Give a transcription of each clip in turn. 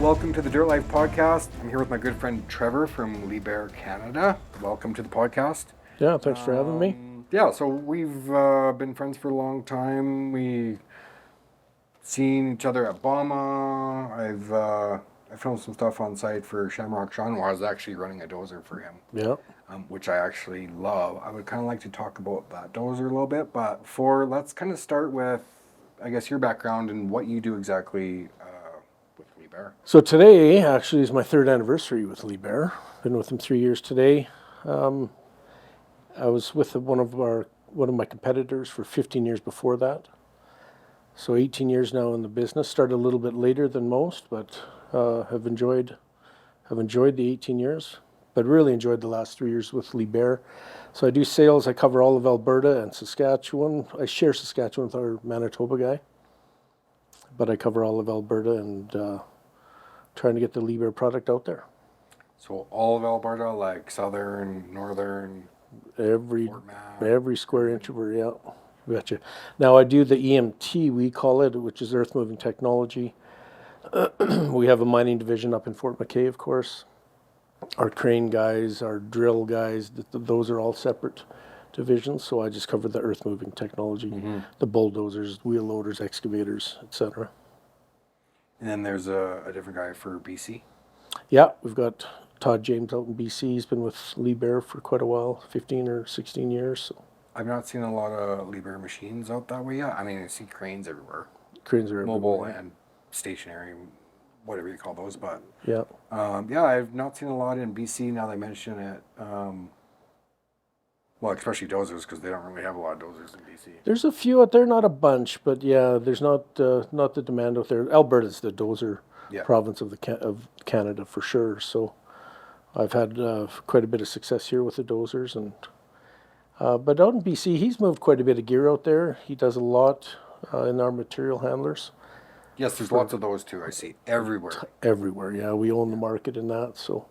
Welcome to the Dirt Life podcast. I'm here with my good friend Trevor from Liebherr Canada. Welcome to the podcast. Yeah, thanks for having me. Yeah, so we've been friends for a long time. We seen each other at Bama. I filmed some stuff on site for Shamrock Sean while I was actually running a dozer for him. Yeah. Which I actually love. I would kind of like to talk about that dozer a little bit, but let's kind of start with, I guess, your background and what you do exactly with Liebherr. So today actually is my third anniversary with Liebherr. Been with him 3 years today. I was with one of my competitors for 15 years before that. So 18 years now in the business. Started a little bit later than most, but have enjoyed the 18 years. But really enjoyed the last 3 years with Liebherr. So I do sales. I cover all of Alberta and Saskatchewan. I share Saskatchewan with our Manitoba guy, but I cover all of Alberta and trying to get the Liebherr product out there. So all of Alberta, like southern, northern, every square inch of it, yeah. Gotcha. Now I do the EMT, we call it, which is Earthmoving technology. We have a mining division up in Fort McKay, of course. Our crane guys, our drill guys, those are all separate divisions. So I just cover the earth-moving technology, the bulldozers, wheel loaders, excavators, etc. And then there's a different guy for BC. Yeah, we've got Todd James out in BC. He's been with Liebherr for quite a while, 15 or 16 years. So. I've not seen a lot of Liebherr machines out that way yet. I mean, I see cranes everywhere. Cranes are everywhere. Mobile and stationary, whatever you call those, but yeah, I've not seen a lot in BC. Now they mention it. Well, especially dozers, because they don't really have a lot of dozers in BC. There's a few out there, not a bunch, but yeah, there's not the demand out there. Alberta's the dozer province of Canada for sure. So I've had quite a bit of success here with the dozers, and but out in BC, he's moved quite a bit of gear out there. He does a lot in our material handlers. Yes, there's lots of those too. I see everywhere. Everywhere, yeah. We own the market in that, so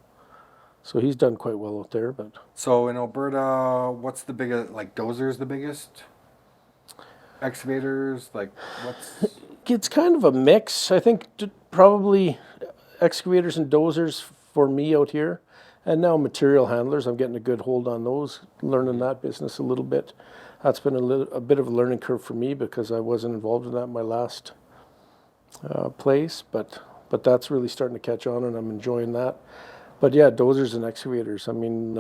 he's done quite well out there. But so in Alberta, what's the biggest? Like dozers, the biggest. Excavators, like what's? It's kind of a mix. I think probably excavators and dozers for me out here, and now material handlers. I'm getting a good hold on those, learning that business a little bit. That's been a bit of a learning curve for me because I wasn't involved in that in my last place, but that's really starting to catch on, and I'm enjoying that. But yeah, dozers and excavators. I mean,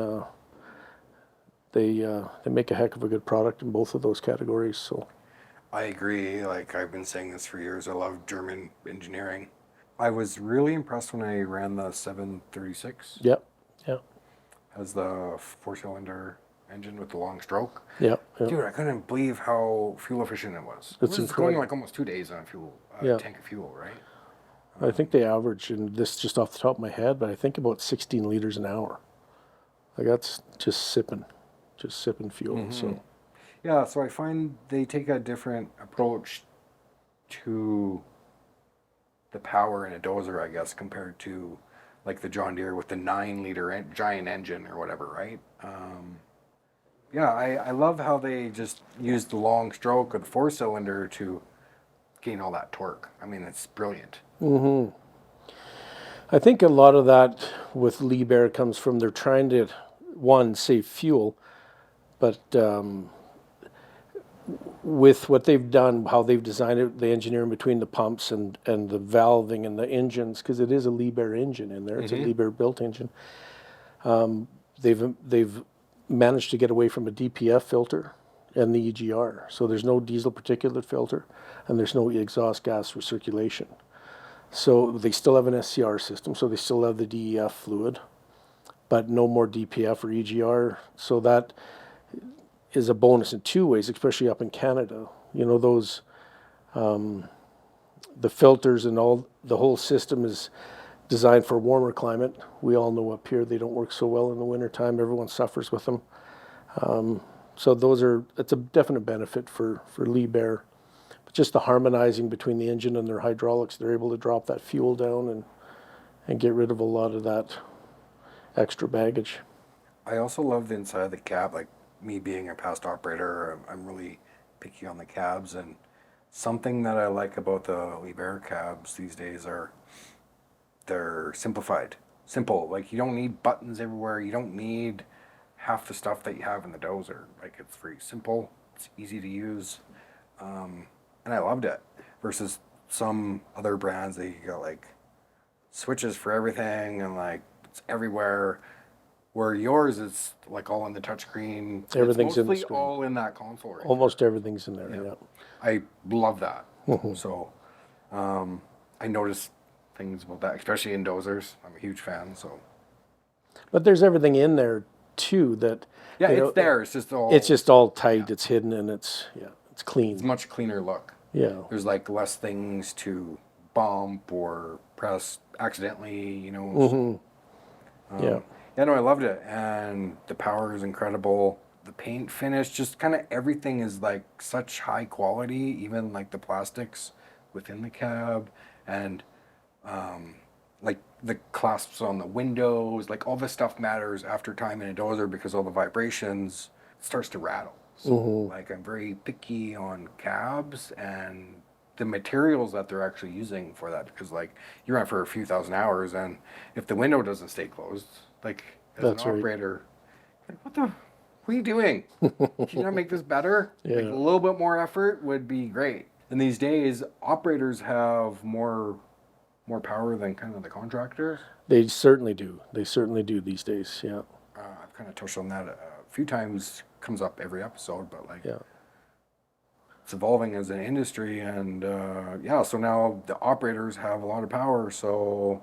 they make a heck of a good product in both of those categories. So, I agree. Like I've been saying this for years. I love German engineering. I was really impressed when I ran the 736. Yeah. Has the 4-cylinder engine with the long stroke. Yeah. Dude, I couldn't believe how fuel efficient it was. It's going like almost 2 days on a tank of fuel, right? I think they average, and this just off the top of my head, but I think about 16 liters an hour. Like that's just sipping fuel. So yeah, so I find they take a different approach to the power in a dozer, I guess, compared to like the John Deere with the 9-liter giant engine or whatever, right? I love how they just use the long stroke of the 4-cylinder to gain all that torque. I mean, it's brilliant. I think a lot of that with Liebherr comes from they're trying to, one, save fuel, but with what they've done, how they've designed it, the engineering between the pumps and the valving and the engines, because it is a Liebherr engine in there. It's a Liebherr built engine. They've managed to get away from a DPF filter and the EGR. So there's no diesel particulate filter and there's no exhaust gas recirculation. So they still have an SCR system, so they still have the DEF fluid, but no more DPF or EGR. So that is a bonus in two ways, especially up in Canada. You know, those, the filters and the whole system is designed for a warmer climate. We all know up here they don't work so well in the wintertime. Everyone suffers with them. So it's a definite benefit for Liebherr. But just the harmonizing between the engine and their hydraulics, they're able to drop that fuel down and get rid of a lot of that extra baggage. I also love the inside of the cab. Like me being a past operator, I'm really picky on the cabs, and something that I like about the Liebherr cabs these days are they're simple. Like you don't need buttons everywhere. You don't need half the stuff that you have in the Dozer. Like it's very simple. It's easy to use, and I loved it. Versus some other brands, they got like switches for everything and like it's everywhere. Where yours is like all in the touchscreen. Everything's it's mostly in the screen. all in that console. Right Almost everything's in there. there. Yeah. I love that. So I noticed things about that, especially in Dozers. I'm a huge fan. So But there's everything in there too that. yeah, you it's know, there. It's just all. It's just all tight. It's hidden and it's clean. It's much cleaner look. Yeah. There's like less things to bump or press accidentally. Yeah. Yeah, no, I loved it, and the power is incredible. The paint finish, just kind of everything is like such high quality, even like the plastics within the cab, and like the clasps on the windows, like all this stuff matters after time in a Dozer because all the vibrations it starts to rattle. So like I'm very picky on cabs and the materials that they're actually using for that because like you run for a few thousand hours and if the window doesn't stay closed, like as That's an right. operator, like, what are you doing? Can you not make this better? Yeah. Like a little bit more effort would be great. And these days, operators have more power than kind of the contractors. They certainly do. They certainly do these days. Yeah. I've kind of touched on that a few times. Comes up every episode, but like Yeah. it's evolving as an industry, and so now the operators have a lot of power. So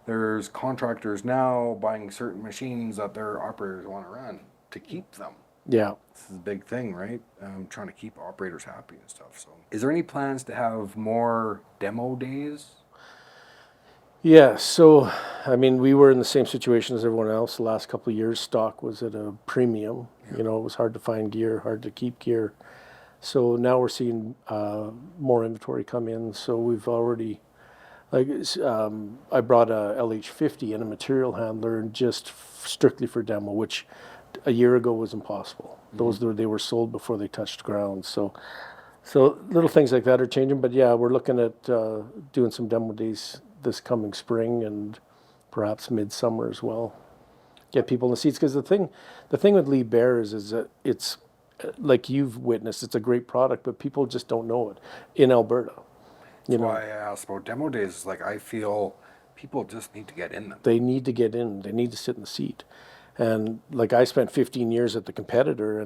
there's contractors now buying certain machines that their operators want to run to keep them. Yeah. This is a big thing, right? Trying to keep operators happy and stuff. So, is there any plans to have more demo days? Yeah. So, I mean, we were in the same situation as everyone else. The last couple of years, stock was at a premium. It was hard to find gear, hard to keep gear. So now we're seeing more inventory come in. So we've already, I brought a LH50 and a material handler and just strictly for demo, which a year ago was impossible. They were sold before they touched ground. So little things like that are changing. But yeah, we're looking at doing some demo days this coming spring and perhaps midsummer as well. Get people in the seats because the thing with Liebherr is that it's like you've witnessed. It's a great product, but people just don't know it in Alberta. That's why I asked about demo days. Like I feel people just need to get in them. They need to get in. They need to sit in the seat. And like I spent 15 years at the competitor,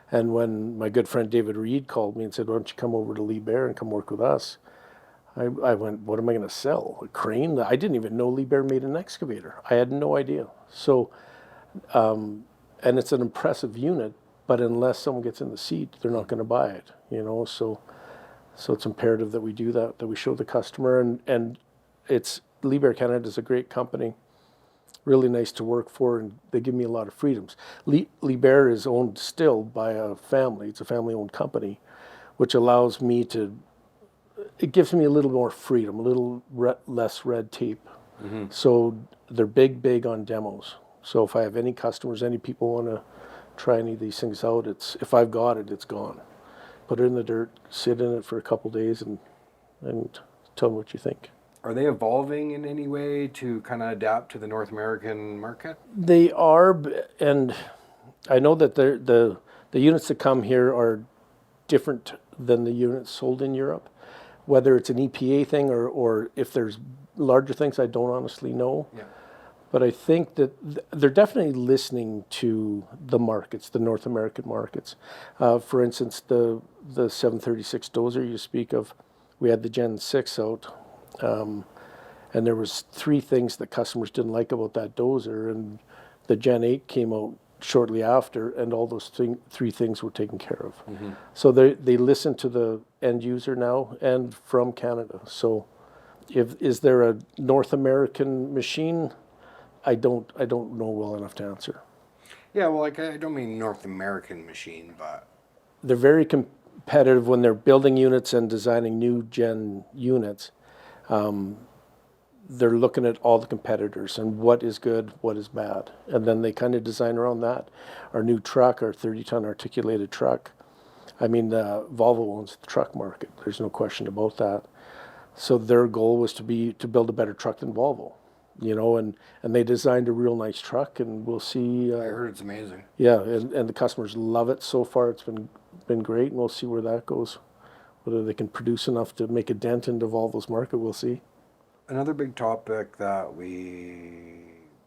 and when my good friend David Reed called me and said, "Why don't you come over to Liebherr and come work with us?" I went, "What am I going to sell? A crane?" I didn't even know Liebherr made an excavator. I had no idea. So, and it's an impressive unit, but unless someone gets in the seat, they're not going to buy it. So it's imperative that we do that we show the customer, and it's Liebherr Canada is a great company. Really nice to work for, and they give me a lot of freedoms. Liebherr is owned still by a family. It's a family-owned company, which allows me it gives me a little more freedom, a little less red tape. So they're big on demos. So if I have any customers, any people want to try any of these things out, if I've got it, it's gone. Put it in the dirt, sit in it for a couple days, and tell them what you think. Are they evolving in any way to kind of adapt to the North American market? They are, and I know that the units that come here are different than the units sold in Europe. Whether it's an EPA thing or if there's larger things, I don't honestly know. Yeah. But I think that they're definitely listening to the markets, the North American markets. For instance, the 736 Dozer you speak of, we had the Gen 6 out. And there was 3 things that customers didn't like about that Dozer, and the Gen 8 came out shortly after, and all those 3 things were taken care of. So they listen to the end user now, and from Canada. So, is there a North American machine? I don't know well enough to answer. Yeah, well, like I don't mean North American machine, but They're very competitive when they're building units and designing new gen units. They're looking at all the competitors and what is good, what is bad. And then they kind of design around that. Our new truck, our 30-ton articulated truck, I mean, Volvo owns the truck market. There's no question about that. So their goal was to build a better truck than Volvo, and they designed a real nice truck, and we'll see. I heard it's amazing. Yeah, and the customers love it so far. It's been great, and we'll see where that goes. Whether they can produce enough to make a dent into Volvo's market, we'll see. Another big topic that we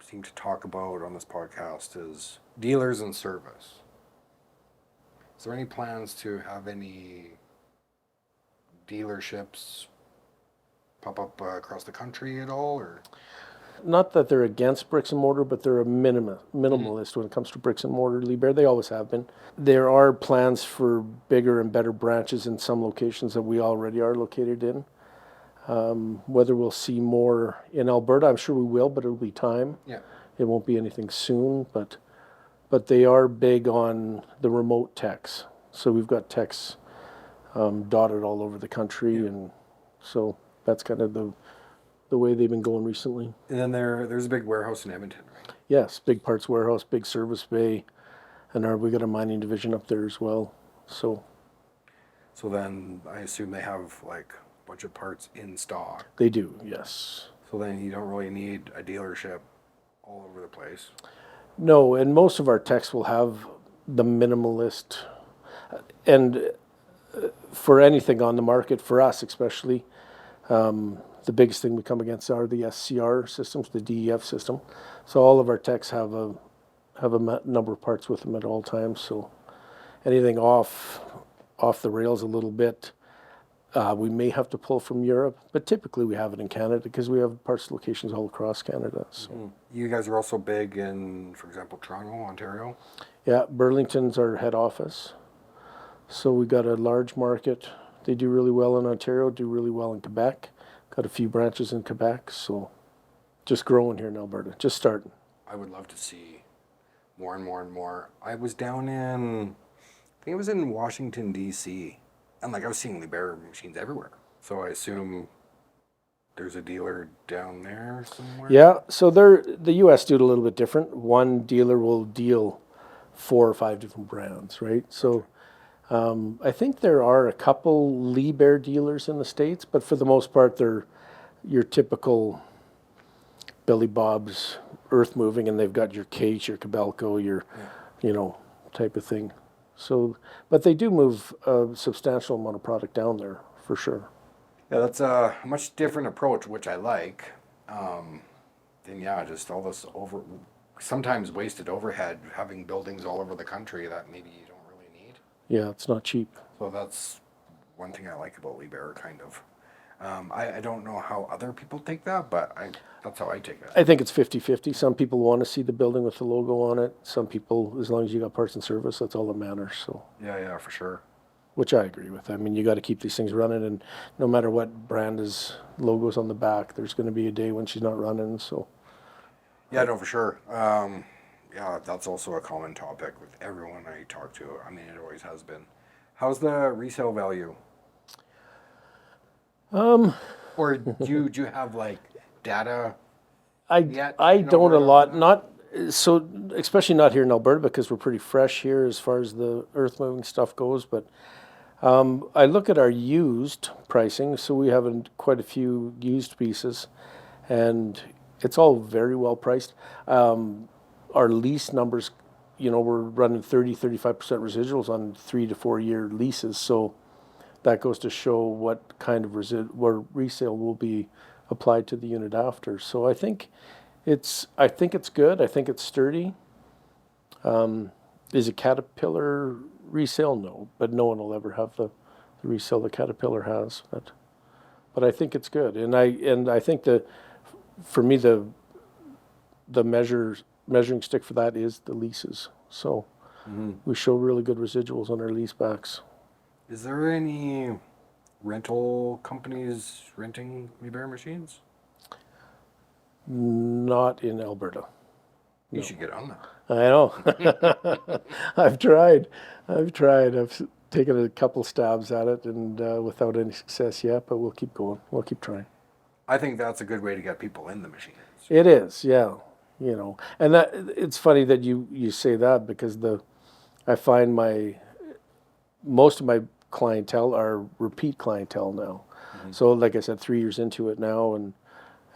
seem to talk about on this podcast is dealers and service. Is there any plans to have any dealerships pop up across the country at all, or? Not that they're against bricks and mortar, but they're a minimalist when it comes to bricks and mortar. Liebherr, they always have been. There are plans for bigger and better branches in some locations that we already are located in. Whether we'll see more in Alberta, I'm sure we will, but it'll be time. Yeah. It won't be anything soon, but they are big on the remote techs. So we've got techs dotted all over the country, and so that's kind of the way they've been going recently. And then there's a big warehouse in Edmonton, right? Yes, big parts warehouse, big service bay, and we got a mining division up there as well. So then I assume they have like a bunch of parts in stock. they do, yes. So then you don't really need a dealership all over the place. No, and most of our techs will have the minimalist, and for anything on the market, for us especially, the biggest thing we come against are the SCR systems, the DEF system. So all of our techs have a number of parts with them at all times. So anything off the rails a little bit, we may have to pull from Europe, but typically we have it in Canada because we have parts locations all across Canada. So You guys are also big in, for example, Toronto, Ontario. yeah, Burlington's our head office. So we got a large market. They do really well in Ontario, do really well in Quebec. Got a few branches in Quebec, so just growing here in Alberta, just starting. I would love to see more and more and more. I was down in, I think it was in Washington, D.C., and like I was seeing Liebherr machines everywhere. So I assume there's a dealer down there somewhere? Yeah, so the U.S. do it a little bit different. One dealer will deal 4 or 5 different brands, right? So I think there are a couple Liebherr dealers in the States, but for the most part, they're your typical Billy Bob's Earthmoving, and they've got your Case, your Cabelco, your, type of thing. So, but they do move a substantial amount of product down there, for sure. Yeah, that's a much different approach, which I like. Then just all this sometimes wasted overhead, having buildings all over the country that maybe you don't really need. Yeah, it's not cheap. So that's one thing I like about Liebherr, kind of. I don't know how other people take that, but that's how I take it. I think it's 50-50. Some people want to see the building with the logo on it. Some people, as long as you got parts and service, that's all that matters. So, Yeah, for sure. which I agree with. I mean, you got to keep these things running, and no matter what brand is logos on the back, there's going to be a day when she's not running. So, Yeah, no, for sure. That's also a common topic with everyone I talk to. I mean, it always has been. How's the resale value? Or do you have like data? I No, don't we're a lot, not- not so, especially not here in Alberta because we're pretty fresh here as far as the earth-moving stuff goes. But I look at our used pricing, so we have quite a few used pieces, and it's all very well priced. Our lease numbers, we're running 30-35% residuals on 3 to 4 year leases, so that goes to show what kind of resale will be applied to the unit after. So I think it's good. I think it's sturdy. Is it Caterpillar resale? No, but no one will ever have the resale that Caterpillar has. But I think it's good, and I think that for me the measuring stick for that is the leases. So we show really good residuals on our lease backs. Is there any rental companies renting Liebherr machines? Not in Alberta. You should get on that. I know. I've tried. I've taken a couple stabs at it, and without any success yet. But we'll keep going. We'll keep trying. I think that's a good way to get people in the machines. It is, yeah. And that it's funny that you say that because I find most of my clientele are repeat clientele now. So like I said, 3 years into it now,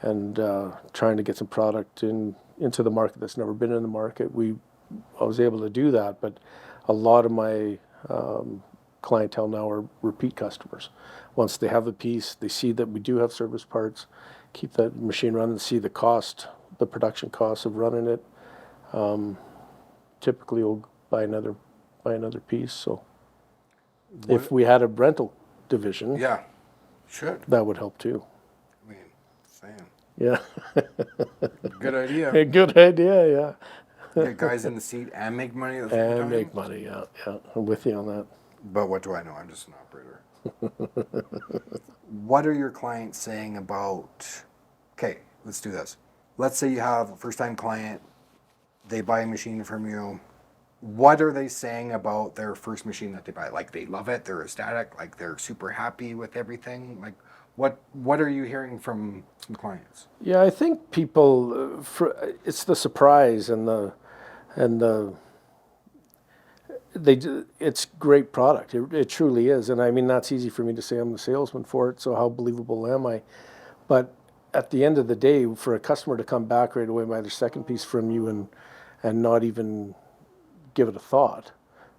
and trying to get some product into the market that's never been in the market. I was able to do that, but a lot of my clientele now are repeat customers. Once they have the piece, they see that we do have service parts, keep that machine running, see the cost, the production cost of running it. Typically, we'll buy another piece. So if we had a rental division, Yeah, should. that would help too. I mean, same. Yeah. Good idea. A good idea, yeah. Get guys in the seat and make money at the same time. And make money, yeah. I'm with you on that. But what do I know? I'm just an operator. What are your clients saying about, okay, let's do this. Let's say you have a first-time client, they buy a machine from you. What are they saying about their first machine that they buy? Like they love it, they're ecstatic, like they're super happy with everything. Like what are you hearing from clients? Yeah, I think people, it's the surprise it's great product. It truly is. And I mean, that's easy for me to say. I'm the salesman for it, so how believable am I? But at the end of the day, for a customer to come back right away and buy their second piece from you and not even give it a thought,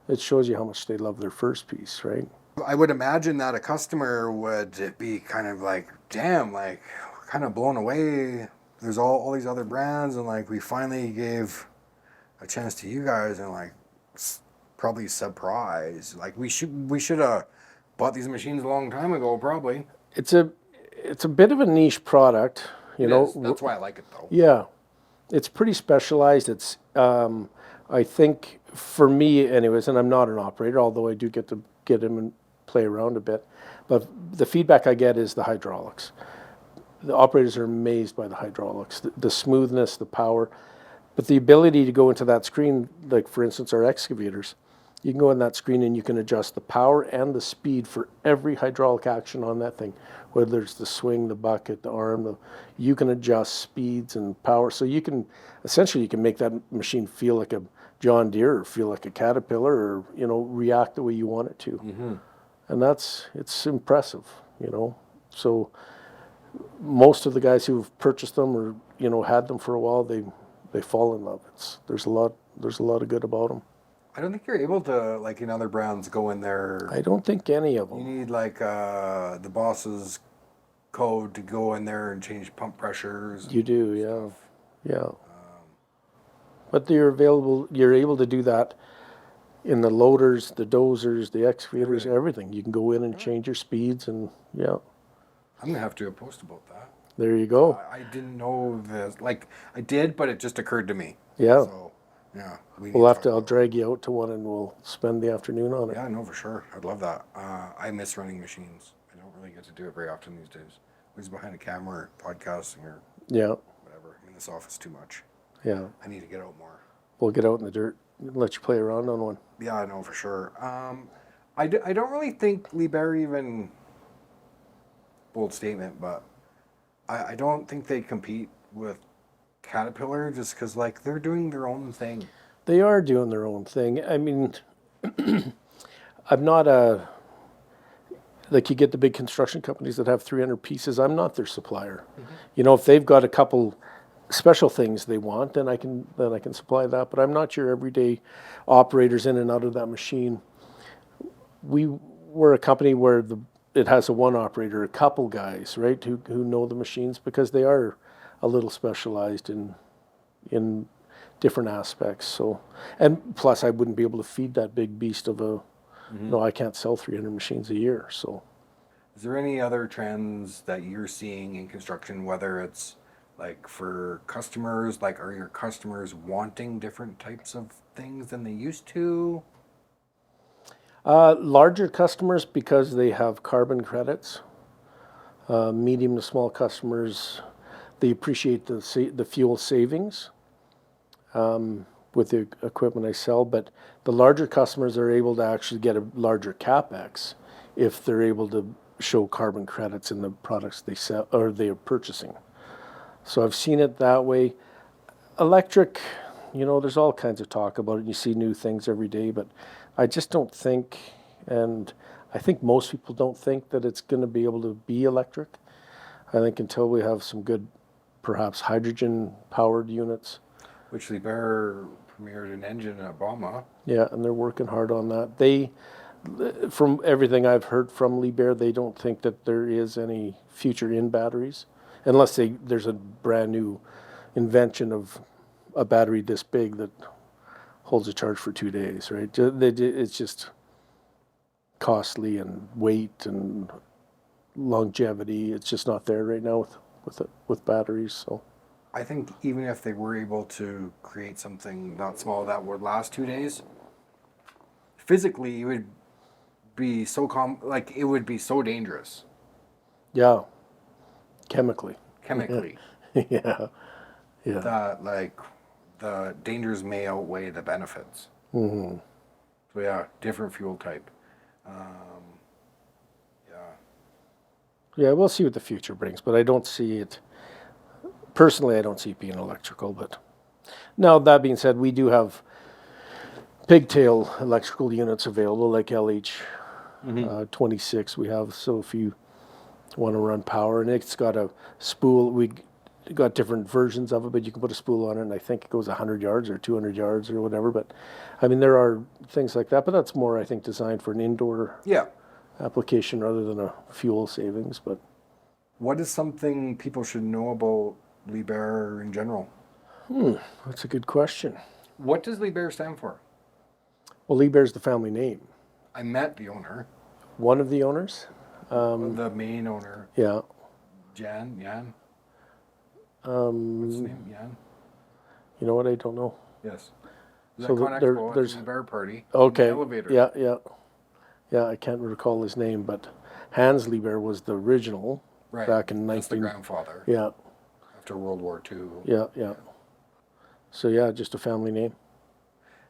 it shows you how much they love their first piece, right? I would imagine that a customer would be kind of like, damn, like kind of blown away. There's all these other brands, and like we finally gave a chance to you guys, and like probably surprised. Like we should have bought these machines a long time ago, probably. It's a bit of a niche product, you know. That's why I like it though. Yeah, it's pretty specialized. It's I think for me, anyways, and I'm not an operator, although I do get to get in and play around a bit. But the feedback I get is the hydraulics. The operators are amazed by the hydraulics, the smoothness, the power, but the ability to go into that screen, like for instance our excavators, you can go in that screen and you can adjust the power and the speed for every hydraulic action on that thing, whether it's the swing, the bucket, the arm, you can adjust speeds and power. So you can make that machine feel like a John Deere or feel like a Caterpillar, or, you know, react the way you want it to. Mm-hmm. And it's impressive, you know. So most of the guys who've purchased them or, you know, had them for a while, they fall in love. There's a lot of good about them. I don't think you're able to, like in other brands, go in there. I don't think any of them. You need like the boss's code to go in there and change pump pressures. You do, yeah. But you're able to do that in the loaders, the dozers, the excavators, everything. You can go in and change your speeds, and yeah. I'm gonna have to post about that. There you go. I didn't know this. Like I did, but it just occurred to me. Yeah. So, yeah. I'll drag you out to one and we'll spend the afternoon on it. Yeah, no, for sure. I'd love that. I miss running machines. I don't really get to do it very often these days. Always behind a camera or podcasting or whatever. I'm in this office too much. Yeah. I need to get out more. We'll get out in the dirt and let you play around on one. Yeah, I know for sure. I don't really think Liebherr even, bold statement, but I don't think they compete with Caterpillar just because, like, they're doing their own thing. They are doing their own thing. I mean, I'm not like you get the big construction companies that have 300 pieces. I'm not their supplier. Mm-hmm. You know, if they've got a couple special things they want, then I can supply that. But I'm not your everyday operators in and out of that machine. We're a company where it has a one operator, a couple guys, right, who know the machines because they are a little specialized in different aspects. So, and plus I wouldn't be able to feed that big beast of a, no, I can't sell 300 machines a year. So, is there any other trends that you're seeing in construction, whether it's like for customers, like are your customers wanting different types of things than they used to? Larger customers because they have carbon credits. Medium to small customers, they appreciate the fuel savings with the equipment I sell, but the larger customers are able to actually get a larger capex if they're able to show carbon credits in the products they sell or they are purchasing. So I've seen it that way. Electric, you know, there's all kinds of talk about it. You see new things every day, but I just don't think, and I think most people don't think that it's going to be able to be electric. I think until we have some good, perhaps hydrogen-powered units. Which Liebherr premiered an engine at Obama. Yeah, and they're working hard on that. They, from everything I've heard from Liebherr, they don't think that there is any future in batteries, unless there's a brand new invention of a battery this big that holds a charge for 2 days, right? It's just costly and weight and longevity. It's just not there right now with batteries. So I think even if they were able to create something that small that would last 2 days, physically it would be so it would be so dangerous. yeah, chemically. Yeah. Yeah. That like the dangers may outweigh the benefits. Mm-hmm. So yeah, different fuel type. Yeah, we'll see what the future brings, but I don't see it. Personally, I don't see it being electrical. But now, that being said, we do have pigtail electrical units available, like LH26 we have. So if you want to run power, and it's got a spool, we got different versions of it, but you can put a spool on it, and I think it goes 100 yards or 200 yards or whatever. But I mean, there are things like that, but that's more, I think, designed for an indoor application rather than a fuel savings. But what is something people should know about Liebherr in general? That's a good question. What does Liebherr stand for? Well, Liebherr's the family name. I met the owner. One of the owners. The main owner. Yeah. Jan? What's his name? Jan? You know what? I don't know. Yes. So there's a Liebherr party. Okay. The elevator. Yeah, I can't recall his name, but Hans Liebherr was the original back in 19... That's the grandfather. Yeah. After World War II. Yeah. So yeah, just a family name.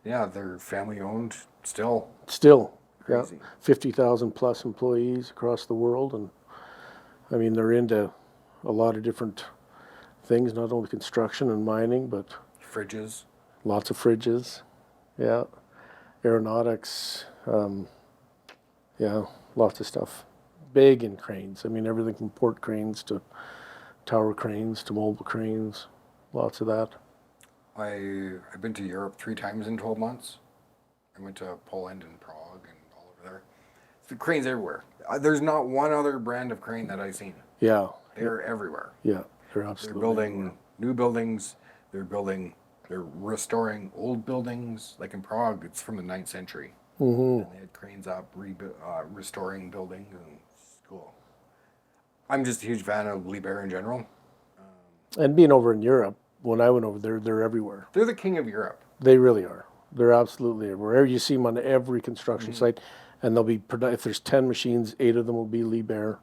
Yeah, they're family owned still. Crazy. Yeah. 50,000 plus employees across the world, and I mean they're into a lot of different things, not only construction and mining, but fridges. Lots of fridges. Yeah. Aeronautics. Yeah, lots of stuff. Big in cranes. I mean, everything from port cranes to tower cranes to mobile cranes. Lots of that. I've been to Europe 3 times in 12 months. I went to Poland and Prague and all over there. The cranes everywhere. There's not one other brand of crane that I've seen. Yeah. They're everywhere. Yeah, they're absolutely They're building new buildings. They're restoring old buildings. Like in Prague, it's from the 9th century. Mm-hmm. And they had cranes up, restoring buildings, and it's cool. I'm just a huge fan of Liebherr in general. And being over in Europe, when I went over there, they're everywhere. They're the king of Europe. They really are. They're absolutely everywhere. You see them on every construction site, and they'll be, if there's 10 machines, 8 of them will be Liebherr.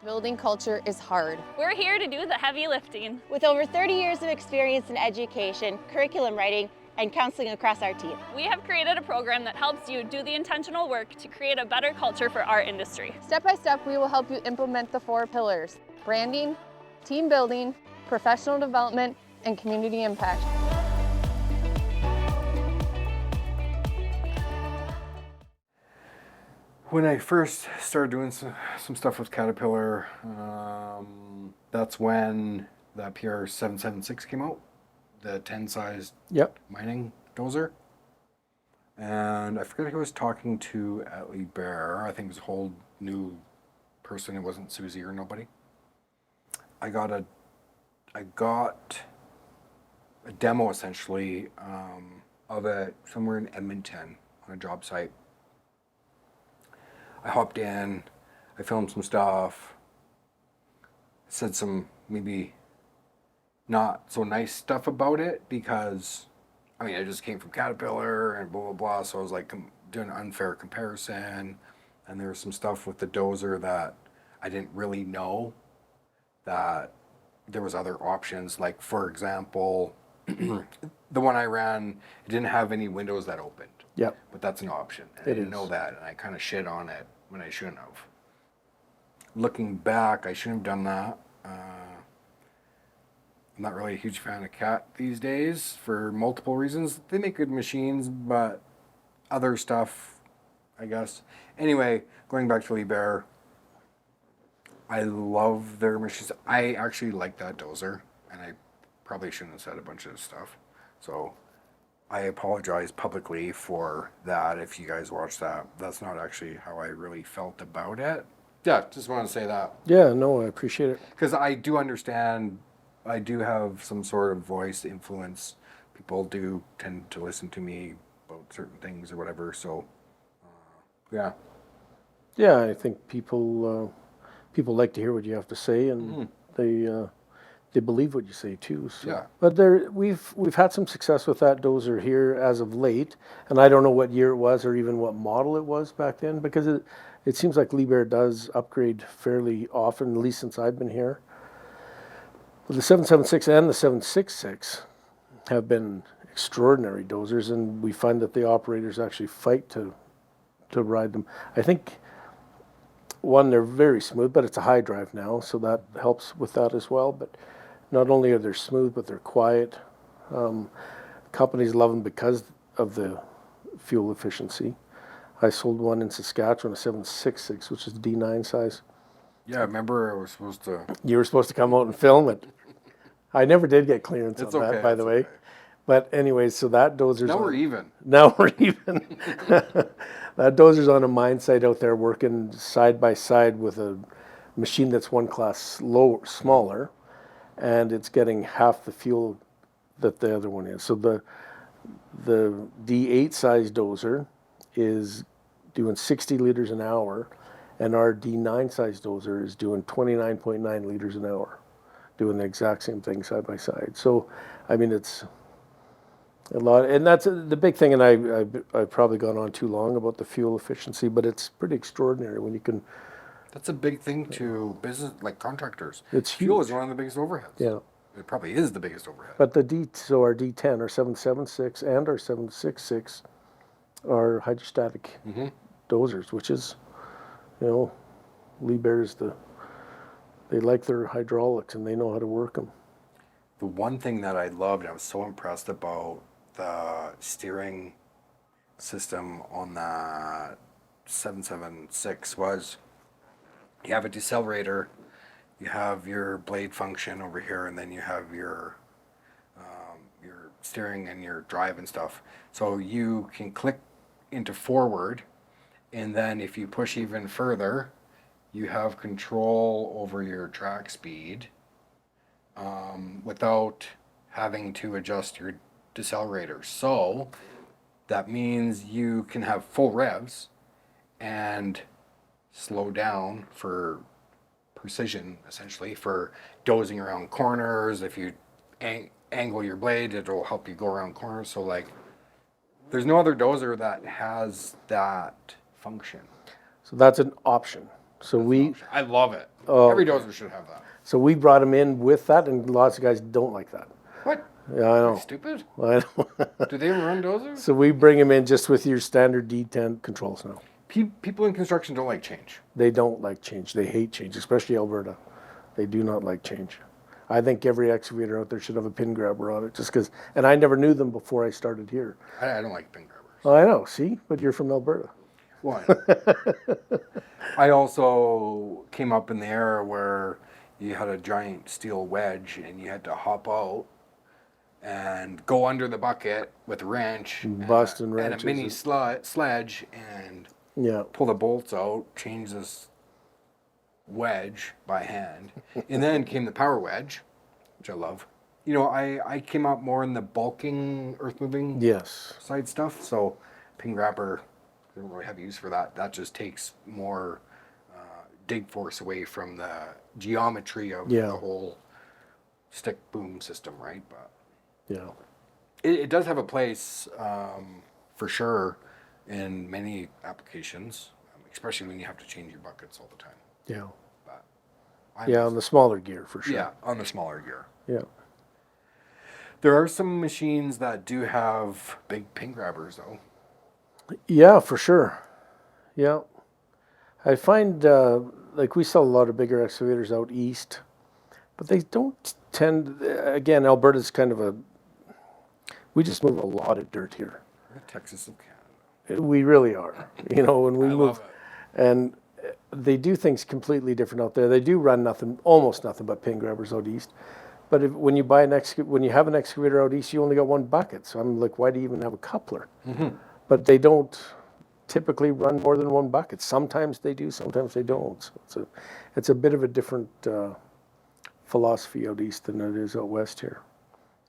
Building culture is hard. We're here to do the heavy lifting. With over 30 years of experience in education, curriculum writing, and counseling across our team. We have created a program that helps you do the intentional work to create a better culture for our industry. Step by step, we will help you implement the 4 pillars: branding, team building, professional development, and community impact. When I first started doing some stuff with Caterpillar, that's when the PR 776 came out, the 10-sized mining dozer. And I forget who I was talking to at Liebherr. I think it was a whole new person. It wasn't Susie or nobody. I got a demo essentially of it somewhere in Edmonton on a job site. I hopped in, I filmed some stuff, said some maybe not so nice stuff about it because, I mean, I just came from Caterpillar and blah, blah, blah. So I was like doing an unfair comparison. And there was some stuff with the dozer that I didn't really know that there was other options. Like, for example, the one I ran, it didn't have any windows that opened. Yep. But that's an option. And I didn't know that, and I kind of shit on it when I shouldn't have. Looking back, I shouldn't have done that. I'm not really a huge fan of Cat these days for multiple reasons. They make good machines, but other stuff I guess. Anyway, going back to Liebherr, I love their machines. I actually like that dozer, and I probably shouldn't have said a bunch of stuff. So I apologize publicly for that if you guys watch that. That's not actually how I really felt about it. Yeah, just want to say that. Yeah, no, I appreciate it. Because I do understand, I do have some sort of voice influence. People do tend to listen to me about certain things or whatever. So, yeah. Yeah, I think people like to hear what you have to say, and they believe what you say too. So. Yeah. But we've had some success with that dozer here as of late, and I don't know what year it was or even what model it was back then, because it seems like Liebherr does upgrade fairly often, at least since I've been here. But the 776 and the 766 have been extraordinary dozers, and we find that the operators actually fight to ride them. I think, one, they're very smooth, but it's a high drive now, so that helps with that as well. But not only are they smooth, but they're quiet. Companies love them because of the fuel efficiency. I sold one in Saskatchewan, a 766, which is D9 size. Yeah, remember I was supposed to... You were supposed to come out and film it. I never did get clearance It's on that, okay, by it's the way. okay. But anyways, so that dozer's Now on, we're even. Now we're even. That dozer's on a mine site out there working side by side with a machine that's one class smaller, and it's getting half the fuel that the other one is. So the D8 size dozer is doing 60 liters an hour, and our D9 size dozer is doing 29.9 liters an hour, doing the exact same thing side by side. So, I mean, it's a lot, and that's the big thing. And I've probably gone on too long about the fuel efficiency, but it's pretty extraordinary when you can. That's a big thing to business, like contractors. It's Fuel is huge. one of the biggest overheads. Yeah. It probably is the biggest overhead. But so our D10, our 776, and our 766 are hydrostatic dozers, which is, Liebherr's they like their hydraulics and they know how to work them. The one thing that I loved, I was so impressed about the steering system on that 776 was you have a decelerator, you have your blade function over here, and then you have your steering and your drive and stuff. So you can click into forward, and then if you push even further, you have control over your track speed without having to adjust your decelerator. So that means you can have full revs and slow down for precision, essentially, for dozing around corners. If you angle your blade, it'll help you go around corners. So, like, there's no other dozer that has that function. So that's an option. So I love it. Oh, Every dozer should have that. So we brought them in with that, and lots of guys don't like that. What? Yeah, I Are you know. stupid? I know. Do they even run dozers? So we bring them in just with your standard D10 controls now. People in construction don't like change. They don't like change. They hate change, especially Alberta. They do not like change. I think every excavator out there should have a pin grabber on it, just because. And I never knew them before I started here. I don't like pin grabbers. Oh, I know. See, but you're from Alberta. Why? I also came up in the era where you had a giant steel wedge and you had to hop out and go under the bucket with a wrench Busting and wrenches a mini sledge and Yeah. pull the bolts out, change this wedge by hand. And then came the power wedge, which I love. You know, I came out more in the bulking, earth-moving Yes. side stuff, so pin grabber, I don't really have use for that. That just takes more dig force away from the geometry of Yeah. the whole stick boom system, right? But Yeah. it does have a place for sure in many applications, especially when you have to change your buckets all the time. Yeah. But Yeah, on the smaller gear for sure. yeah, on the smaller gear. Yeah. There are some machines that do have big pin grabbers though. Yeah, for sure. Yeah. I find, like, we sell a lot of bigger excavators out east, but they don't tend, again, Alberta's kind of we just move a lot of dirt here. Texas of Canada. We really are. You know, when we I move, love it. and they do things completely different out there. They do run almost nothing but pin grabbers out east. But when you buy when you have an excavator out east, you only got one bucket. So I'm like, why do you even have a coupler? But they don't typically run more than one bucket. Sometimes they do, sometimes they don't. So it's a bit of a different philosophy out east than it is out west here.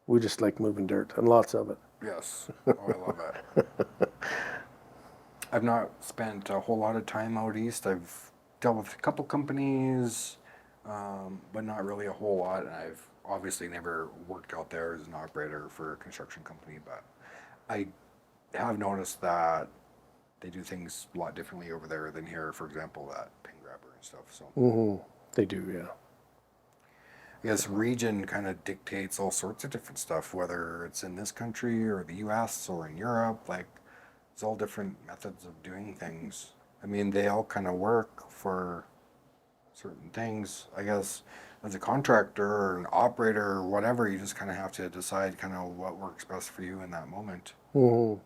We just like moving dirt, and lots of it. Yes. Oh, I love it. I've not spent a whole lot of time out east. I've dealt with a couple companies, but not really a whole lot. And I've obviously never worked out there as an operator for a construction company, but I have noticed that they do things a lot differently over there than here. For example, that pin grabber and stuff. So They do, yeah. I guess region kind of dictates all sorts of different stuff, whether it's in this country or the U.S. or in Europe. Like, it's all different methods of doing things. I mean, they all kind of work for certain things. I guess as a contractor or an operator or whatever, you just kind of have to decide kind of what works best for you in that moment. But,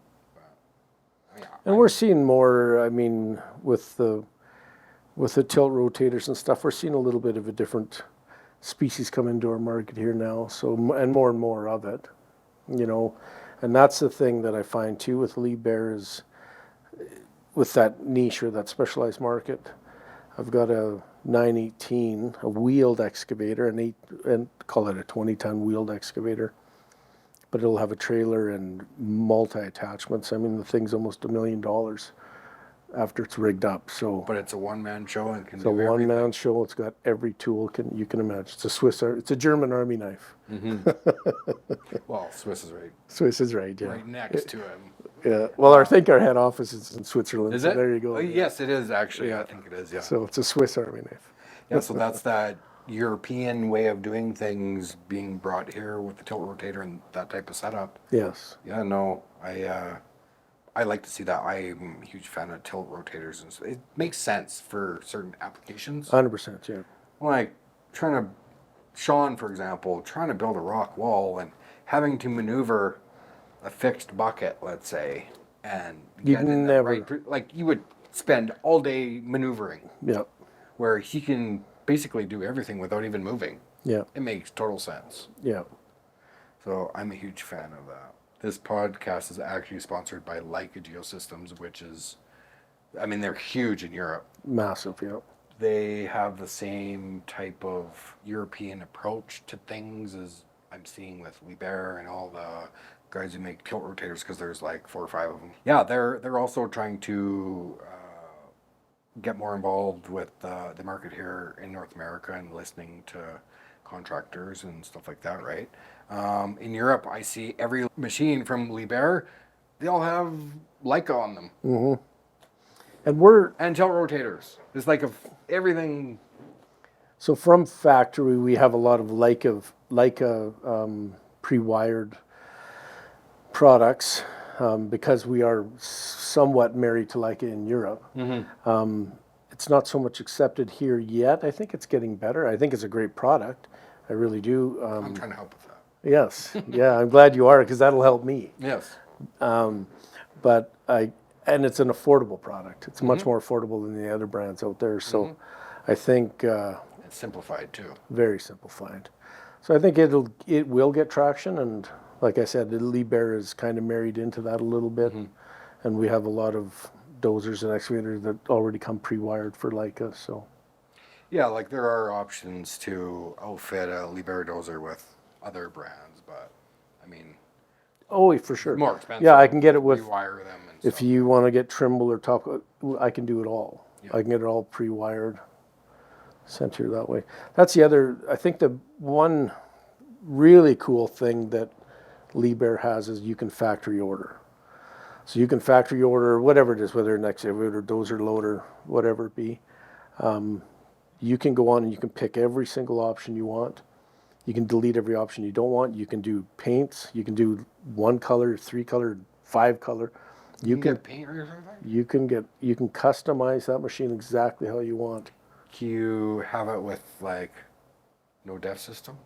yeah, And we're seeing more. I mean, with the tilt rotators and stuff, we're seeing a little bit of a different species come into our market here now. So and more of it, you know, and that's the thing that I find too with Liebherr is with that niche or that specialized market. I've got a 918, a wheeled excavator, and call it a 20-ton wheeled excavator, but it'll have a trailer and multi-attachments. I mean, the thing's almost $1 million after it's rigged up. So, but it's a one-man show and can it's a do everything. one-man show. It's got every tool you can imagine. It's a German Army knife. Well, Swiss is right, Swiss is right, yeah. right next to him. Yeah. Well, I think our head office is in Switzerland. Is so it? There you go. Oh, yes, it is actually. I think it is. Yeah. So it's a Swiss Army knife. Yeah, so that's that European way of doing things being brought here with the tilt rotator and that type of setup. Yes. Yeah, no, I like to see that. I'm a huge fan of tilt rotators, and it makes sense for certain applications. 100%, yeah. Like Sean, for example, trying to build a rock wall and having to maneuver a fixed bucket, let's say, and You get in never- like you would spend all day maneuvering, Yeah. where he can basically do everything without even moving. Yeah. It makes total sense. Yeah. So I'm a huge fan of that. This podcast is actually sponsored by Leica Geosystems, which is, I mean, they're huge in Europe. Massive, yeah. They have the same type of European approach to things as I'm seeing with Liebherr and all the guys who make tilt rotators, because there's like 4 or 5 of them. Yeah, they're also trying to get more involved with the market here in North America and listening to contractors and stuff like that, right? In Europe, I see every machine from Liebherr, they all have Leica on them. And And tilt rotators. It's like everything. so from factory, we have a lot of Leica pre-wired products because we are somewhat married to Leica in Europe. It's not so much accepted here yet. I think it's getting better. I think it's a great product. I really do. I'm trying to help with that. Yes. Yeah, I'm glad you are because that'll help me. Yes. And it's an affordable product. It's much more affordable than the other brands out there. So I think It's simplified too. very simplified. So I think it will get traction. And like I said, the Liebherr is kind of married into that a little bit. And we have a lot of dozers and excavators that already come pre-wired for Leica. So Yeah, like there are options to outfit a Liebherr dozer with other brands, but I mean, oh, for sure. more expensive. Yeah, I can get it with. Rewire them and If stuff. you want to get Trimble or top, I can do it all. Yeah. I can get it all pre-wired, sent here that way. That's the other, I think the one really cool thing that Liebherr has is you can factory order. So you can factory order whatever it is, whether an excavator, dozer, loader, whatever it be. You can go on and you can pick every single option you want. You can delete every option you don't want. You can do paints. You can do 1 color, 3 color, 5 color. You can get paint or something? You can customize that machine exactly how you want. Can you have it with like no def system?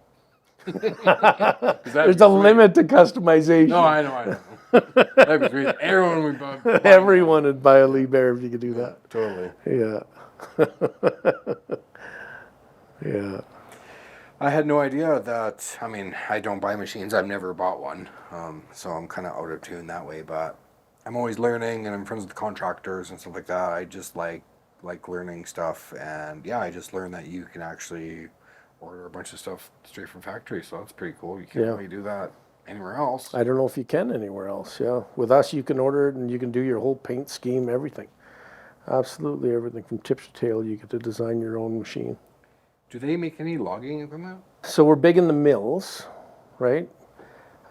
There's a limit to customization. No, I know. That'd be sweet. Everyone would buy Everyone would buy a Liebherr if you could do that. Totally. Yeah. Yeah. I had no idea that, I mean, I don't buy machines. I've never bought one. So I'm kind of out of tune that way, but I'm always learning and I'm friends with contractors and stuff like that. I just like learning stuff. And yeah, I just learned that you can actually order a bunch of stuff straight from factory. So that's pretty cool. You can't really do that anywhere else. I don't know if you can anywhere else. Yeah. With us, you can order it and you can do your whole paint scheme, everything. Absolutely everything from tip to tail. You get to design your own machine. Do they make any logging equipment? So we're big in the mills, right?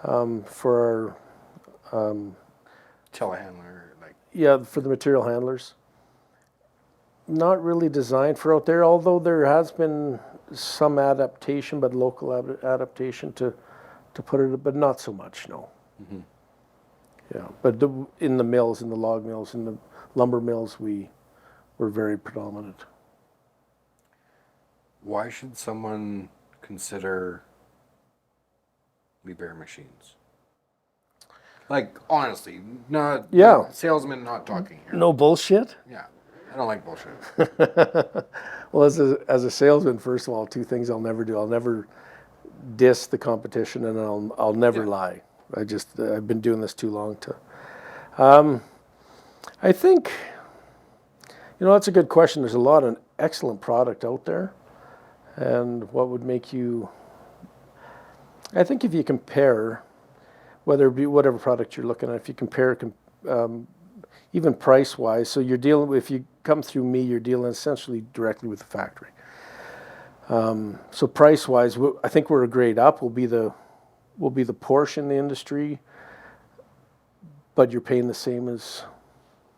For our Telehandler, like. yeah, for the material handlers. Not really designed for out there, although there has been some adaptation, but local adaptation to put it, but not so much, no. Mm-hmm. Yeah, but in the mills, in the log mills, in the lumber mills, we're very predominant. Why should someone consider Liebherr machines? Like, honestly, not salesman, not talking here. No bullshit? Yeah, I don't like bullshit. Well, as a salesman, first of all, two things I'll never do. I'll never diss the competition, and I'll never lie. I've been doing this too long to. I think, that's a good question. There's a lot of excellent product out there. And what would make you, I think if you compare, whether it be whatever product you're looking at, if you compare even price-wise, so you're dealing with, if you come through me, you're dealing essentially directly with the factory. So price-wise, I think we're a grade up. We'll be the Porsche in the industry, but you're paying the same as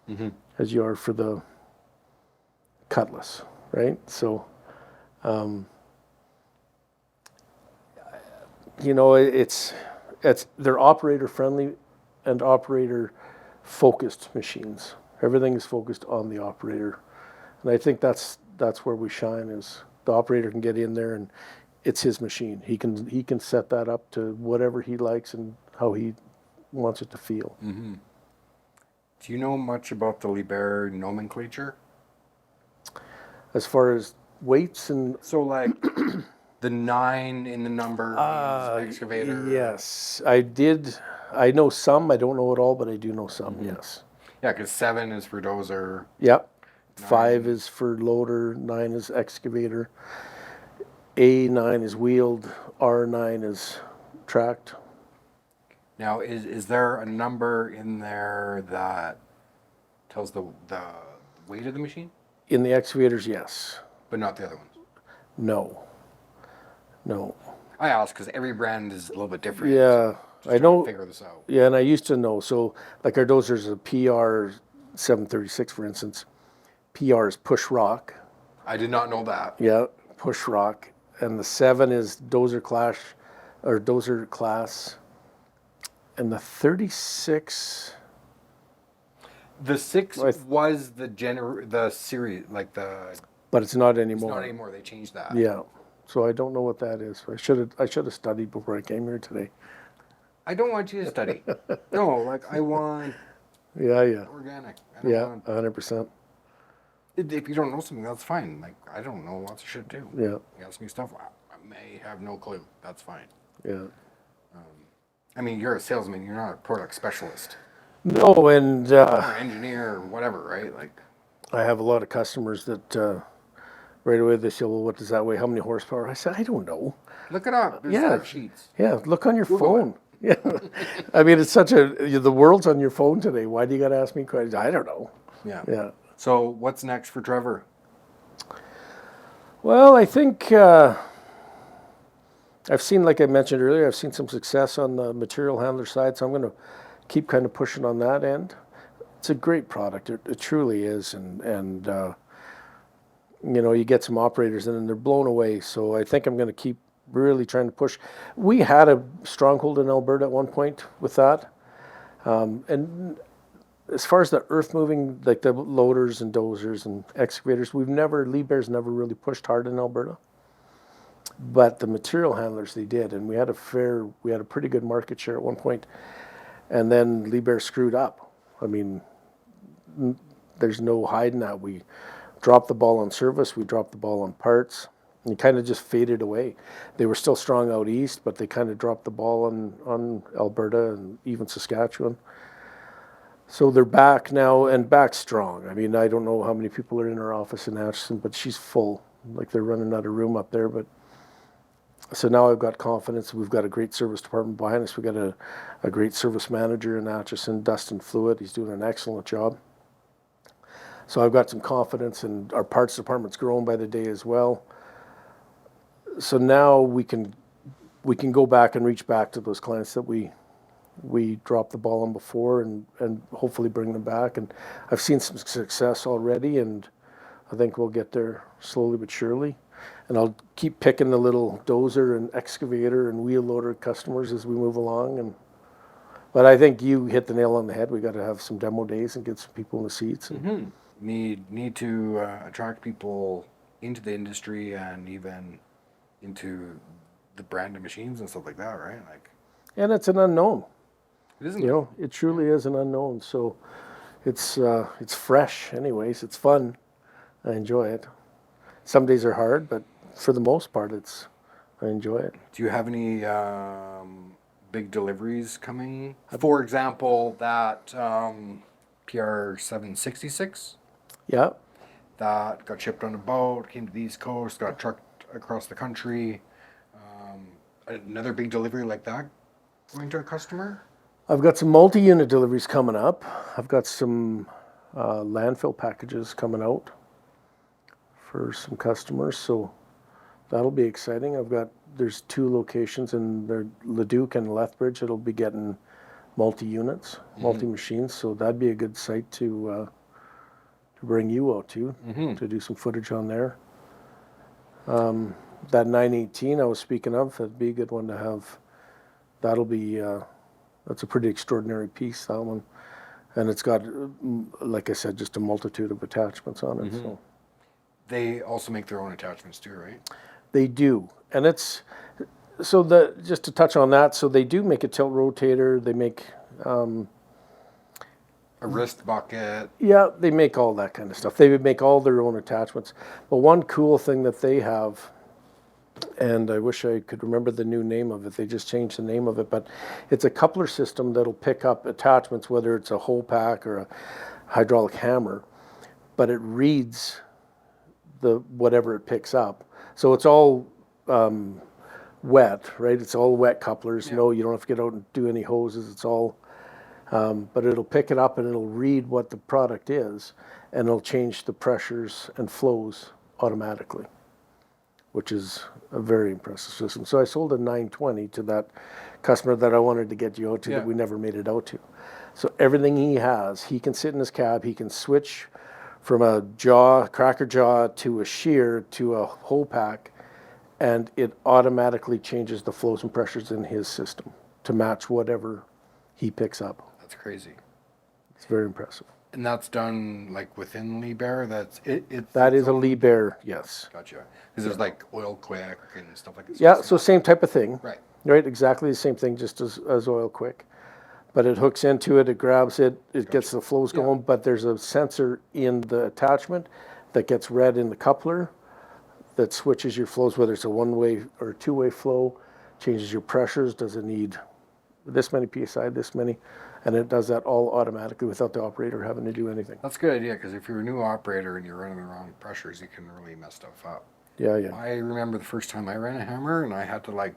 you are for the Cutlass, right? So. They're operator friendly and operator focused machines. Everything is focused on the operator, and I think that's where we shine. Is the operator can get in there and it's his machine. He can set that up to whatever he likes and how he wants it to feel. Mm-hmm. Do you know much about the Liebherr nomenclature? As far as weights and so like the 9 in the number means excavator. Yes, I did. I know some. I don't know it all, but I do know some. Mm-hmm. Yes. Yeah, because 7 is for dozer. Yep. 5 is for loader. 9 is excavator. A9 is wheeled. R9 is tracked. Now, is there a number in there that tells the weight of the machine? In the excavators, yes. But not the other ones? No. I asked because every brand is a little bit different. Yeah, so I know. Figure this out. Yeah, and I used to know. So, like our dozer's a PR 736, for instance. PR is push rock. I did not know that. Yeah, push rock, and the 7 is dozer class, and the 36. The 6 was the series, like the. But it's not anymore. It's not anymore. They changed that. Yeah, so I don't know what that is. I should have studied before I came here today. I don't want you to study. No, like I want. Yeah. Organic. 100%. If you don't know something, that's fine. Like I don't know lots of shit too. Yeah. You ask me stuff, I may have no clue. That's fine. Yeah. I mean, you're a salesman. You're not a product specialist. No, and or an engineer or whatever, right? Like. I have a lot of customers that right away they say, "Well, what does that weigh? How many horsepower?" I said, "I don't know." Look it up. There's fact sheets. Yeah, look on your Google phone. It. Yeah, I mean, it's the world's on your phone today. Why do you got to ask me questions? I don't know. Yeah. So what's next for Trevor? Well, I think I've seen, like I mentioned earlier, I've seen some success on the material handler side, so I'm going to keep kind of pushing on that end. It's a great product. It truly is, and you get some operators in and they're blown away. So I think I'm going to keep really trying to push. We had a stronghold in Alberta at one point with that, and as far as the earth moving, like the loaders and dozers and excavators, Liebherr's never really pushed hard in Alberta. But the material handlers, they did, and we had a pretty good market share at one point. And then Liebherr screwed up. I mean, there's no hiding that. We dropped the ball on service, we dropped the ball on parts, and it kind of just faded away. They were still strong out east, but they kind of dropped the ball on Alberta and even Saskatchewan. So they're back now, and back strong. I mean, I don't know how many people are in our office in Atchison, but she's full. Like they're running out of room up there. But so now I've got confidence. We've got a great service department behind us. We've got a great service manager in Atchison, Dustin Fluid. He's doing an excellent job. So I've got some confidence, and our parts department's growing by the day as well. So now we can go back and reach back to those clients that we dropped the ball on before, and hopefully bring them back. And I've seen some success already, and I think we'll get there slowly but surely. And I'll keep picking the little dozer and excavator and wheel loader customers as we move along. But I think you hit the nail on the head. We got to have some demo days and get some people in the seats. And Need to attract people into the industry and even into the brand of machines and stuff like that, right? Like, and it's an unknown. Isn't You know, it truly is an unknown. So it's fresh anyways. It's fun. I enjoy it. Some days are hard, but for the most part, I enjoy it. Do you have any big deliveries coming? For example, that PR 766 Yeah. that got shipped on a boat, came to the East Coast, got trucked across the country. Another big delivery like that going to a customer? I've got some multi-unit deliveries coming up. I've got some landfill packages coming out for some customers, so that'll be exciting. There's 2 locations in Leduc and Lethbridge that'll be getting multi-units, multi-machines, so that'd be a good site to bring you out to do some footage on there. That 918 I was speaking of, that'd be a good one to have. That'll be that's a pretty extraordinary piece, that one. And it's got, like I said, just a multitude of attachments on it. So They also make their own attachments too, right? they do. And it's, so just to touch on that, so they do make a tilt rotator, they make, A wrist bucket. yeah, they make all that kind of stuff. They would make all their own attachments. But one cool thing that they have, and I wish I could remember the new name of it, they just changed the name of it, but it's a coupler system that'll pick up attachments, whether it's a hole pack or a hydraulic hammer, but it reads whatever it picks up. So it's all wet, right? It's all wet couplers. Yeah. No, you don't have to get out and do any hoses. It's all, but it'll pick it up and it'll read what the product is, and it'll change the pressures and flows automatically, which is a very impressive system. So I sold a 920 to that customer that I wanted to get you out to, Yeah. that we never made it out to. So everything he has, he can sit in his cab, he can switch from a cracker jaw to a shear to a hole pack, and it automatically changes the flows and pressures in his system to match whatever he picks up. That's crazy. It's very impressive. And that's done like within Liebherr? That is a Liebherr, yes. Gotcha. Because there's like oil quick and stuff like that. Yeah, so same type of thing. Right. Right, exactly the same thing, just as oil quick. But it hooks into it, it grabs it, it gets the flows Yeah. going, but there's a sensor in the attachment that gets read in the coupler that switches your flows, whether it's a one-way or a two-way flow, changes your pressures, does it need this many PSI, this many, and it does that all automatically without the operator having to do anything. That's a good idea, because if you're a new operator and you're running the wrong pressures, you can really mess stuff up. Yeah, yeah. I remember the first time I ran a hammer, and I had to I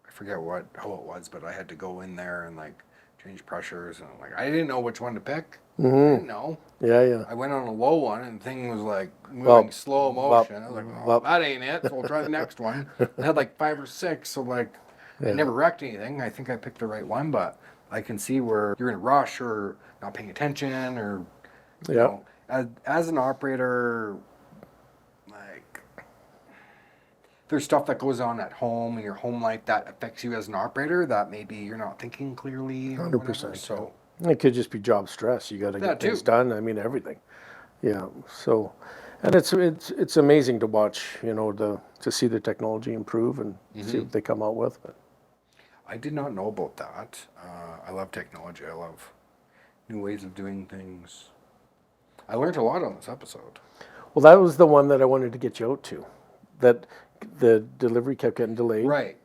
forget how it was, but I had to go in there and change pressures, and I didn't know which one to pick. I didn't know. Yeah, yeah. I went on a low one, and the thing was moving slow motion. I was like, that ain't it, so we'll try the next one. I had 5 or 6, so I never wrecked anything. I think I picked the right one, but I can see where you're in a rush or not paying attention, or you know, as an operator, there's stuff that goes on at home in your home life that affects you as an operator that maybe you're not thinking clearly. 100%. So it could just be job stress. You got to get things done. I mean, everything. Yeah. So, and it's amazing to watch. To see the technology improve and see what they come out with. But I did not know about that. I love technology. I love new ways of doing things. I learned a lot on this episode. Well, that was the one that I wanted to get you out to. That the delivery kept getting delayed. Right.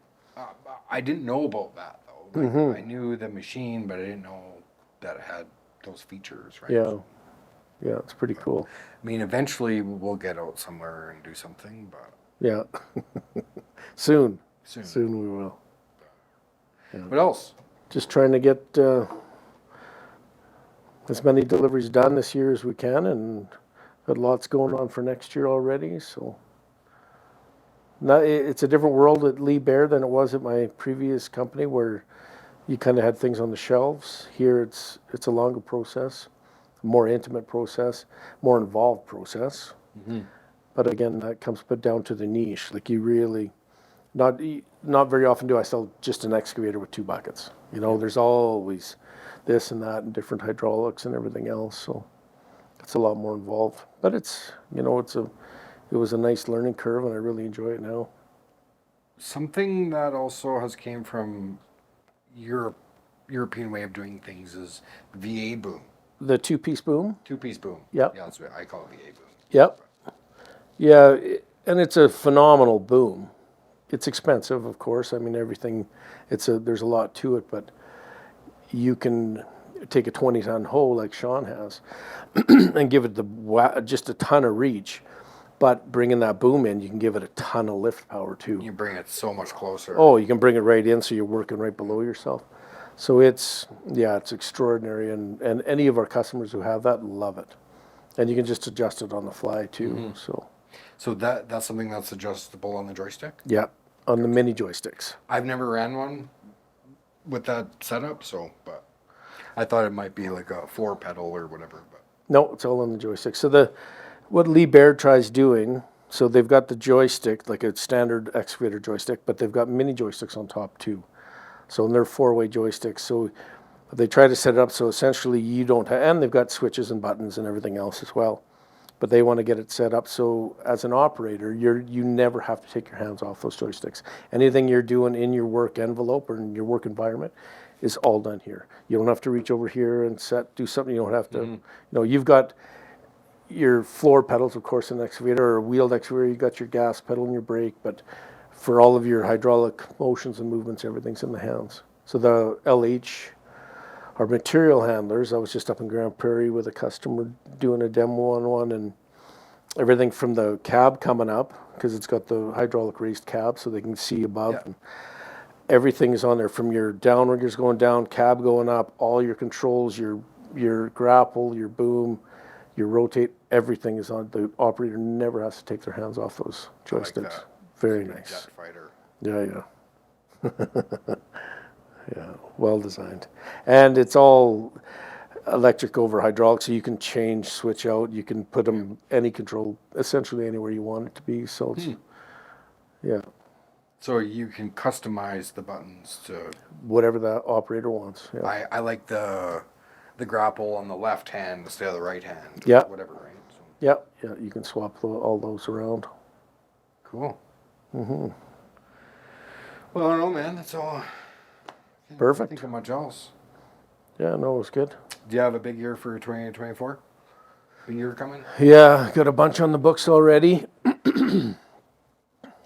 I didn't know about that though. Like, I knew the machine, but I didn't know that it had those features, right? Yeah. Yeah, it's pretty cool. I mean, eventually we'll get out somewhere and do something, but Yeah. Soon soon. we will. What else? Just trying to get as many deliveries done this year as we can, and got lots going on for next year already. So it's a different world at Liebherr than it was at my previous company, where you kind of had things on the shelves. Here it's a longer process, a more intimate process, more involved process. But again, that comes down to the niche. Like, you really, not very often do I sell just an excavator with 2 buckets. You know, there's always this and that and different hydraulics and everything else. So it's a lot more involved. But it's, you know, it was a nice learning curve, and I really enjoy it now. Something that also has came from European way of doing things is VA boom. The 2-piece boom? 2-piece boom. Yep. Yeah, that's what I call it, VA boom. Yep. Yeah, and it's a phenomenal boom. It's expensive, of course. I mean, everything, there's a lot to it, but you can take a 20-ton hoe like Sean has and give it just a ton of reach. But bringing that boom in, you can give it a ton of lift power too. You bring it so much closer. Oh, you can bring it right in, so you're working right below yourself. So it's extraordinary, and any of our customers who have that love it. And you can just adjust it on the fly too. So that's something that's adjustable on the joystick? Yeah, on the mini joysticks. I've never ran one with that setup, but I thought it might be like a 4-pedal or whatever. But No, it's all on the joystick. So what Liebherr tries doing, so they've got the joystick, like a standard excavator joystick, but they've got mini joysticks on top too. So they're 4-way joysticks. So they try to set it up so essentially you don't have, and they've got switches and buttons and everything else as well. But they want to get it set up so as an operator, you never have to take your hands off those joysticks. Anything you're doing in your work envelope or in your work environment is all done here. You don't have to reach over here and do something. You don't have to, you know, you've got your floor pedals, of course, in an excavator, or a wheeled excavator, you got your gas pedal and your brake, but for all of your hydraulic motions and movements, everything's in the hands. So the LH, our material handlers, I was just up in Grand Prairie with a customer doing a demo on one, and everything from the cab coming up, because it's got the hydraulic raised cab so they can see above. Yeah. And everything is on there, from your downriggers going down, cab going up, all your controls, your grapple, your boom, your rotate, everything is on. The operator never has to take their hands off those joysticks. I like that. Very Like a nice. jet fighter. Yeah. Yeah, well designed. And it's all electric over hydraulic, so you can switch out, you can put them any control, essentially anywhere you want it to be. So it's, yeah, So you can customize the buttons to. whatever the operator wants. Yeah. I like the grapple on the left hand instead of the right hand. Yeah. Whatever, right? So, Yeah, you can swap all those around. cool. Well, I don't know, man. That's all. Can't Perfect. think of much else. Yeah, no, it was good. Do you have a big year for 2024? Big year coming? Yeah, got a bunch on the books already.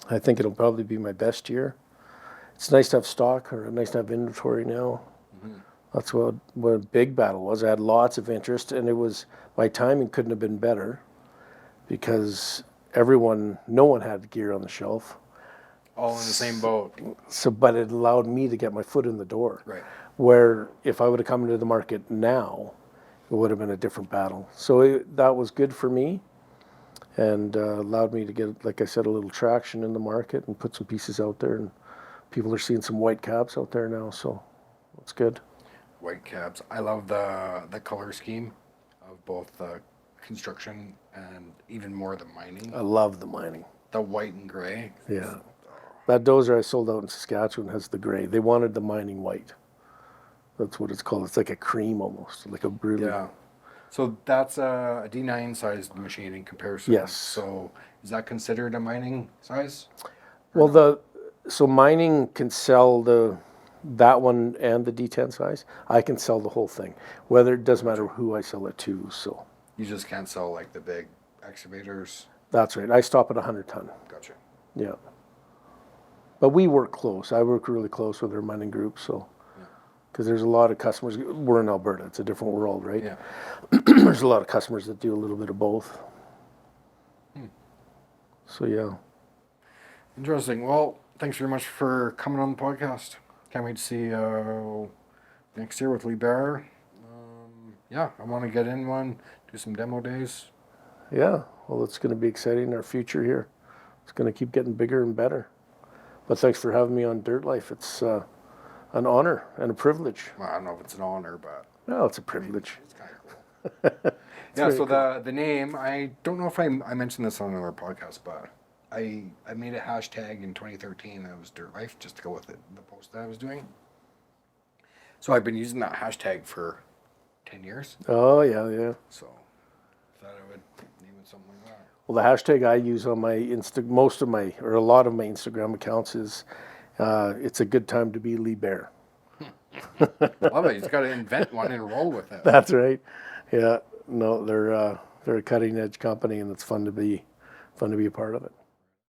I think it'll probably be my best year. It's nice to have stock, or nice to have inventory now. That's what a big battle was. I had lots of interest, and my timing couldn't have been better, because no one had gear on the shelf. All in the same boat. So, but it allowed me to get my foot in the door. Right. Where if I would have come into the market now, it would have been a different battle. So that was good for me, and allowed me to get, like I said, a little traction in the market and put some pieces out there. And people are seeing some white cabs out there now, so it's good. White cabs. I love the color scheme of both the construction and even more the mining. I love the mining. The white and gray. Yeah. That Dozer I sold out in Saskatchewan has the gray. They wanted the mining white. That's what it's called. It's like a cream almost, like a really. Yeah. So that's a D9 sized machine in comparison. Yes. So is that considered a mining size? Well, so mining can sell that one and the D10 size, I can sell the whole thing. Whether it doesn't matter who I sell it to. So You just can't sell like the big excavators. that's right. I stop at 100 ton. Gotcha. Yeah. But we work close. I work really close with our mining group. So because there's a lot of customers. We're in Alberta. It's a different world, right? Yeah. There's a lot of customers that do a little bit of both. So yeah. Interesting. Well, thanks very much for coming on the podcast. Can't wait to see you next year with Liebherr. Yeah, I want to get in one, do some demo days. Yeah. Well, it's going to be exciting. Our future here. It's going to keep getting bigger and better. But thanks for having me on Dirt Life. It's an honor and a privilege. Well, I don't know if it's an honor, but Well, it's a privilege. it's kind of cool. Yeah, very so the name, I don't know if I mentioned this on another podcast, but I made a hashtag in 2013 that was Dirt Life just to go with the post that I was doing. So I've been using that hashtag for 10 years. Oh, yeah. So I thought I would name it something like that. Well, the hashtag I use on my a lot of my Instagram accounts is, it's a good time to be Liebherr. Love it. He's got to invent one and roll with it. That's right. Yeah. No, they're a cutting edge company, and it's fun to be a part of it.